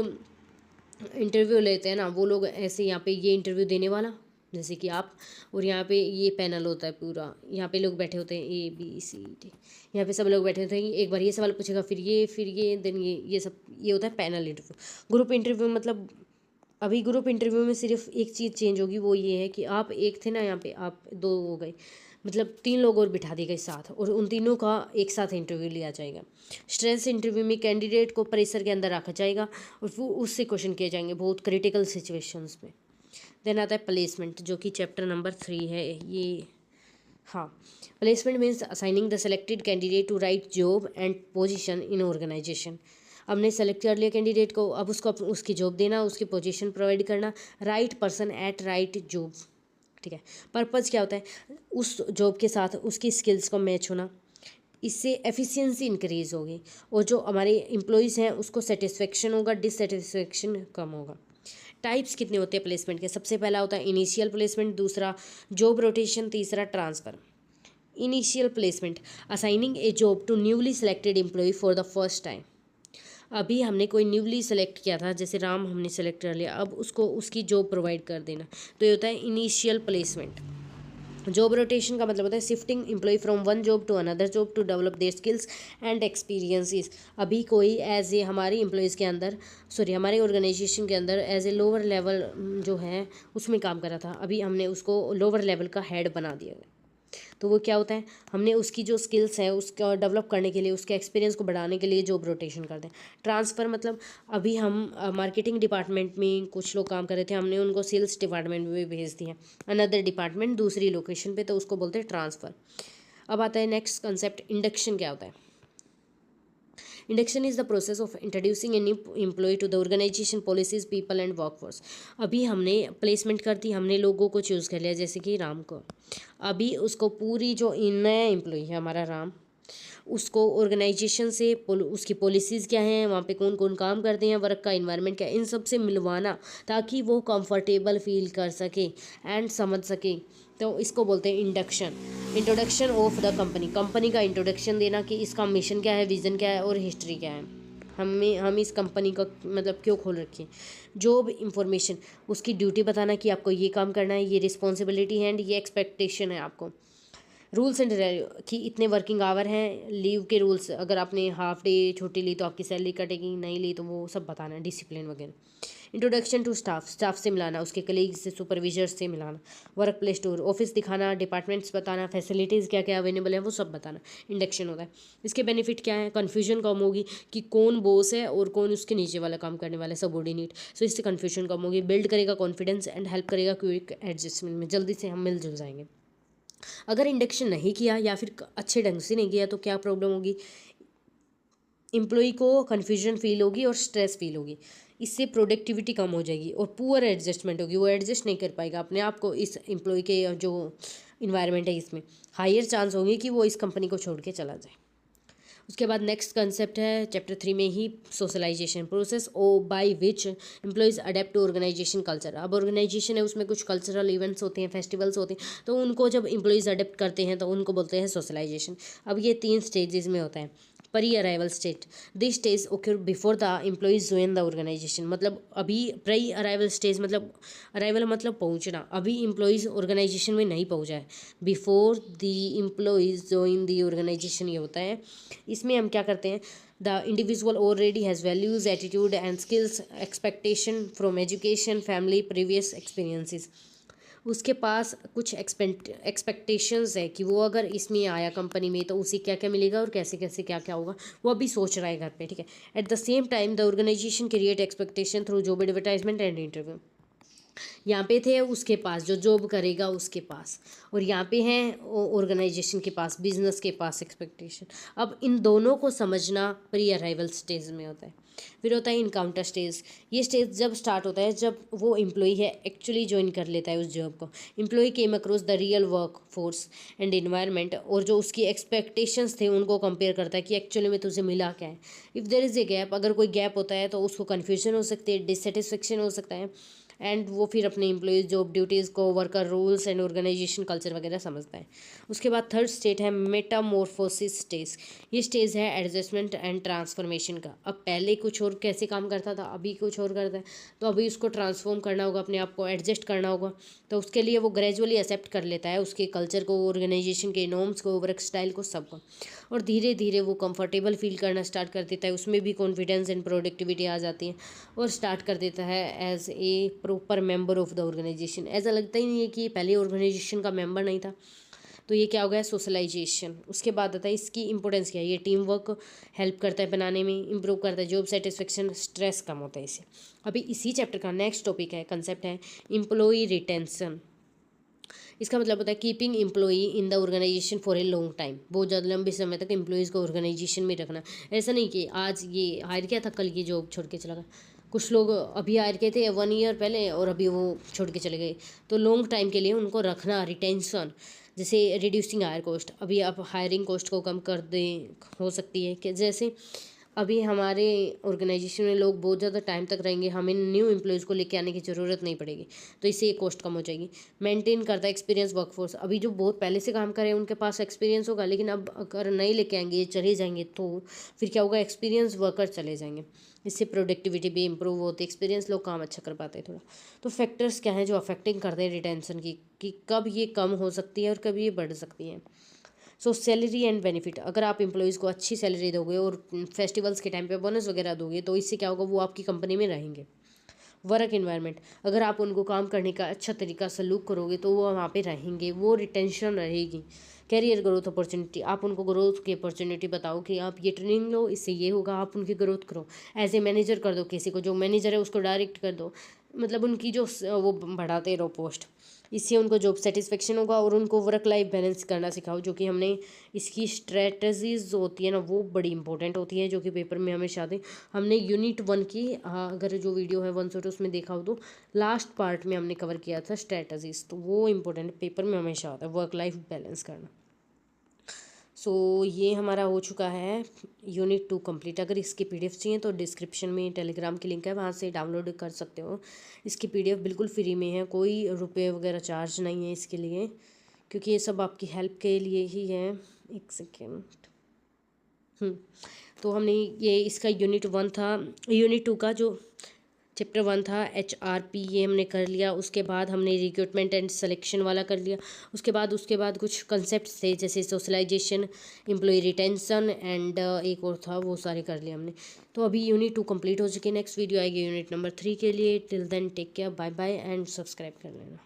इंटरव्यू लेते हैं ना, वो लोग ऐसे यहाँ पे ये इंटरव्यू देने वाला जैसे कि आप, और यहाँ पे ये पैनल होता है पूरा, यहाँ पे लोग बैठे होते हैं ABCD, यहाँ पे सब लोग बैठे होते हैं, एक बार ये सवाल पूछेगा, फिर ये देन ये सब, ये होता है पैनल इंटरव्यू। ग्रुप इंटरव्यू मतलब अभी ग्रुप इंटरव्यू में सिर्फ एक चीज़ चेंज होगी, वो ये है कि आप एक थे ना, यहाँ पे आप 2 हो गए, मतलब 3 लोग और बिठा दिए गए साथ, और उन तीनों का एक साथ इंटरव्यू लिया जाएगा। स्ट्रेस इंटरव्यू में कैंडिडेट को परिसर के अंदर रखा जाएगा और वो उससे क्वेश्चन किए जाएंगे बहुत क्रिटिकल सिचुएशंस में। देन आता है प्लेसमेंट, जो कि चैप्टर नंबर 3 है ये। हाँ, placement means assigning the selected candidate to right job and position in organization. हमने सेलेक्ट कर लिया कैंडिडेट को, अब उसको उसकी जॉब देना, उसकी पोजीशन प्रोवाइड करना, right person at right job, ठीक है। पर्पज़ क्या होता है, उस जॉब के साथ उसकी स्किल्स को मैच होना, इससे एफिशिएंसी इंक्रीज़ होगी और जो हमारे एम्प्लॉयज़ हैं उसको सेटिस्फेक्शन होगा, डिससेटिस्फेक्शन कम होगा। टाइप्स कितने होते हैं प्लेसमेंट के, सबसे पहला होता है इनिशियल प्लेसमेंट, दूसरा जॉब रोटेशन, तीसरा transfer. Initial placement, assigning a job to newly selected employee for the first time. अभी हमने कोई न्यूली सेलेक्ट किया था, जैसे राम हमने सेलेक्ट कर लिया, अब उसको उसकी जॉब प्रोवाइड कर देना, तो ये होता है इनिशियल प्लेसमेंट। जॉब रोटेशन का मतलब होता है shifting employee from one job to another job to develop their skills and experiences. अभी कोई एज ए हमारी एम्प्लॉयज़ के अंदर हमारे ऑर्गेनाइजेशन के अंदर एज ए लोअर लेवल जो है उसमें काम कर रहा था, अभी हमने उसको लोअर लेवल का हेड बना दिया है, तो वो क्या होता है, हमने उसकी जो स्किल्स है उसका डेवलप करने के लिए, उसके एक्सपीरियंस को बढ़ाने के लिए जॉब रोटेशन करते हैं। ट्रांसफ़र मतलब अभी हम मार्केटिंग डिपार्टमेंट में कुछ लोग काम कर रहे थे, हमने उनको सेल्स डिपार्टमेंट में भेज दिया, अनदर डिपार्टमेंट दूसरी लोकेशन पे, तो उसको बोलते हैं ट्रांसफ़र। अब आता है नेक्स्ट कंसेप्ट, इंडक्शन क्या होता है। Induction is the process of introducing a new employee to the organization policies people and workforce. अभी हमने प्लेसमेंट कर दी, हमने लोगों को चूज़ कर लिया, जैसे कि राम को, अभी उसको पूरी जो नया एम्प्लॉय है हमारा राम, उसको ऑर्गेनाइजेशन से उसकी पॉलिसीज़ क्या हैं, वहाँ पे कौन कौन काम करते हैं, वर्क का इन्वायरमेंट क्या है, इन सब से मिलवाना ताकि वो कंफर्टेबल फील कर सके एंड समझ सके, तो इसको बोलते हैं induction. Introduction of the company का इंट्रोडक्शन देना कि इसका मिशन क्या है, विज़न क्या है और हिस्ट्री क्या है, हम इस कंपनी का मतलब क्यों खोल रखी है। जॉब इंफॉर्मेशन, उसकी ड्यूटी बताना कि आपको ये काम करना है, ये रिस्पॉन्सिबिलिटी है एंड ये एक्सपेक्टेशन है आपको। रूल्स एंड कि इतने वर्किंग आवर हैं, लीव के रूल्स, अगर आपने हाफ डे छुट्टी ली तो आपकी सैलरी कटेगी, नहीं ली तो वो सब बताना, डिसिप्लिन वगैरह। इंट्रोडक्शन टू स्टाफ से मिलाना, उसके कलीग से, सुपरविजर्स से मिलाना। वर्क प्लेस टूर, ऑफिस दिखाना, डिपार्टमेंट्स बताना, फैसिलिटीज़ क्या क्या अवेलेबल है वो सब बताना, इंडक्शन होता है। इसके बेनिफिट क्या है, कन्फ्यूजन कम होगी कि कौन बॉस है और कौन उसके नीचे वाला काम करने वाला है, सबऑर्डिनेट, सो इससे कन्फ्यूजन कम होगी, बिल्ड करेगा कॉन्फिडेंस एंड हेल्प करेगा क्विक एडजस्टमेंट में, जल्दी से हम मिलजुल जाएंगे। अगर इंडक्शन नहीं किया या फिर अच्छे ढंग से नहीं किया तो क्या प्रॉब्लम होगी, एम्प्लॉय को कन्फ्यूजन फील होगी और स्ट्रेस फील होगी, इससे प्रोडक्टिविटी कम हो जाएगी और पुअर एडजस्टमेंट होगी, वो एडजस्ट नहीं कर पाएगा अपने आप को इस एम्प्लॉय के जो इन्वायरमेंट है इसमें, हायर चांस होंगे कि वो इस कंपनी को छोड़ के चला जाए। उसके बाद नेक्स्ट कंसेप्ट है चैप्टर 3 में ही, socialisation process oh by which employees adapt to organisation culture. अब ऑर्गेनाइजेशन है उसमें कुछ कल्चरल इवेंट्स होते हैं, फेस्टिवल्स होते हैं, तो उनको जब एम्प्लॉयज़ अडेप्ट करते हैं तो उनको बोलते हैं सोशलाइजेशन। अब ये 3 स्टेजेस में होता है। Pre arrival stage, this stage occur before the employees join the organisation. मतलब अभी प्री अराइवल स्टेज मतलब अराइवल मतलब पहुंचना, अभी एम्प्लॉयज़ ऑर्गेनाइजेशन में नहीं पहुंचा है, before the employees join the organisation ये होता है। इसमें हम क्या करते हैं, the individual already has values, attitude and skills, expectation from education, family, previous experiences. उसके पास कुछ एक्सपेक्टेशंस है कि वो अगर इसमें आया कंपनी में तो उसे क्या क्या मिलेगा और कैसे कैसे क्या क्या होगा, वो अभी सोच रहा है घर पे, ठीक है। At the same time the organization create expectation through job advertisement and interview. यहाँ पे थे उसके पास, जो जॉब करेगा उसके पास, और यहाँ पे हैं ऑर्गेनाइजेशन के पास, बिजनेस के पास एक्सपेक्टेशन। अब इन दोनों को समझना प्री अराइवल स्टेज में होता है। फिर होता है इनकाउंटर स्टेज। ये स्टेज जब स्टार्ट होता है जब वो एम्प्लॉई है एक्चुअली ज्वाइन कर लेता है उस जॉब को। Employee came across the real work force and environment, और जो उसकी एक्सपेक्टेशंस थे उनको कंपेयर करता है कि एक्चुअली में तुझे मिला क्या है। If there is a gap, अगर कोई गैप होता है तो उसको कन्फ्यूजन हो सकती है, डिससेटिस्फेक्शन हो सकता है, एंड वो फिर अपने एम्प्लॉयज़ जॉब ड्यूटीज़ को, worker rules and organization culture वगैरह समझता है। उसके बाद थर्ड स्टेट है मेटामॉर्फोसिस स्टेज। ये स्टेज है एडजस्टमेंट एंड ट्रांसफॉर्मेशन का। अब पहले कुछ और कैसे काम करता था, अभी कुछ और करता है, तो अभी उसको ट्रांसफॉर्म करना होगा, अपने आप को एडजस्ट करना होगा। तो उसके लिए वो ग्रेजुअली एक्सेप्ट कर लेता है उसके कल्चर को, ऑर्गेनाइजेशन के नॉर्म्स को, वर्क स्टाइल को, सबको, और धीरे धीरे वो कंफर्टेबल फील करना स्टार्ट कर देता है। उसमें भी कॉन्फिडेंस एंड प्रोडक्टिविटी आ जाती है, और स्टार्ट कर देता है as a proper member of the organization. ऐसा लगता ही नहीं है कि ये पहले ऑर्गेनाइजेशन का मेंबर नहीं था। तो ये क्या हो गया, सोशलाइजेशन। उसके बाद आता है इसकी इंपॉर्टेंस क्या है। ये टीम वर्क हेल्प करता है बनाने में, इंप्रूव करता है जॉब सेटिस्फेक्शन, स्ट्रेस कम होता है इससे। अभी इसी चैप्टर का नेक्स्ट टॉपिक है, कंसेप्ट है एम्प्लॉई रिटेंशन। इसका मतलब होता है keeping employee in the organisation for a long time. बहुत ज़्यादा लंबे समय तक एम्प्लॉयज़ को ऑर्गेनाइजेशन में रखना। ऐसा नहीं कि आज ये हायर किया था कल ये जॉब छोड़ के चला गया। कुछ लोग अभी हायर किए थे 1 ईयर पहले और अभी वो छोड़ के चले गए। तो लॉन्ग टाइम के लिए उनको रखना, रिटेंशन, जैसे रिड्यूसिंग हायर कॉस्ट। अभी आप हायरिंग कॉस्ट को कम कर दें, हो सकती है कि जैसे अभी हमारे ऑर्गेनाइजेशन में लोग बहुत ज़्यादा टाइम तक रहेंगे, हमें न्यू एम्प्लॉयज़ को लेके आने की ज़रूरत नहीं पड़ेगी, तो इससे ये कॉस्ट कम हो जाएगी। मेंटेन करता है एक्सपीरियंस वर्कफोर्स। अभी जो बहुत पहले से काम कर रहे हैं उनके पास एक्सपीरियंस होगा, लेकिन अब अगर नए लेके आएंगे, ये चले जाएंगे, तो फिर क्या होगा, एक्सपीरियंस वर्कर चले जाएंगे। इससे प्रोडक्टिविटी भी इंप्रूव होती है, एक्सपीरियंस लोग काम अच्छा कर पाते हैं थोड़ा। तो फैक्टर्स क्या हैं जो अफेक्टिंग करते हैं रिटेंशन की, कि कब ये कम हो सकती है और कब ये बढ़ सकती है। सो सैलरी एंड बेनिफिट, अगर आप एम्प्लॉयज़ को अच्छी सैलरी दोगे और फेस्टिवल्स के टाइम पे बोनस वगैरह दोगे, तो इससे क्या होगा, वो आपकी कंपनी में रहेंगे। वर्क इन्वायरमेंट, अगर आप उनको काम करने का अच्छा तरीका सलूक करोगे तो वो वहाँ पे रहेंगे, वो रिटेंशन रहेगी। कैरियर ग्रोथ अपॉर्चुनिटी, आप उनको ग्रोथ की अपॉर्चुनिटी बताओ कि आप ये ट्रेनिंग लो, इससे ये होगा, आप उनकी ग्रोथ करो। एज ए मैनेजर कर दो, किसी को जो मैनेजर है उसको डायरेक्ट कर दो, मतलब उनकी जो वो बढ़ाते रहो पोस्ट। इससे उनको जॉब सेटिस्फेक्शन होगा, और उनको वर्क लाइफ बैलेंस करना सिखाओ, जो कि हमने इसकी स्ट्रेटजीज होती है ना, वो बड़ी इंपॉर्टेंट होती है, जो कि पेपर में हमेशा आते हैं। हमने यूनिट 1 की, अगर जो वीडियो है 1 से उसमें देखा हो तो लास्ट पार्ट में हमने कवर किया था स्ट्रेटजीज, तो वो इंपॉर्टेंट पेपर में हमेशा आता है, वर्क लाइफ बैलेंस करना। सो ये हमारा हो चुका है यूनिट 2 कंप्लीट। अगर इसकी पीडीएफ चाहिए तो डिस्क्रिप्शन में टेलीग्राम की लिंक है, वहाँ से डाउनलोड कर सकते हो। इसकी पीडीएफ बिल्कुल फ्री में है, कोई रुपये वगैरह चार्ज नहीं है इसके लिए, क्योंकि ये सब आपकी हेल्प के लिए ही है। एक सेकेंड। तो हमने ये इसका यूनिट 1 था, यूनिट 2 का जो चैप्टर 1 था HRP, ये हमने कर लिया। उसके बाद हमने रिक्रूटमेंट एंड सिलेक्शन वाला कर लिया। उसके बाद कुछ कंसेप्ट थे जैसे सोशलाइजेशन, एम्प्लॉय रिटेंशन एंड एक और था, वो सारे कर लिए हमने। तो अभी यूनिट 2 कंप्लीट हो चुकी है। नेक्स्ट वीडियो आएगी यूनिट नंबर 3 के लिए। Till then take care, bye bye and subscribe कर लेना।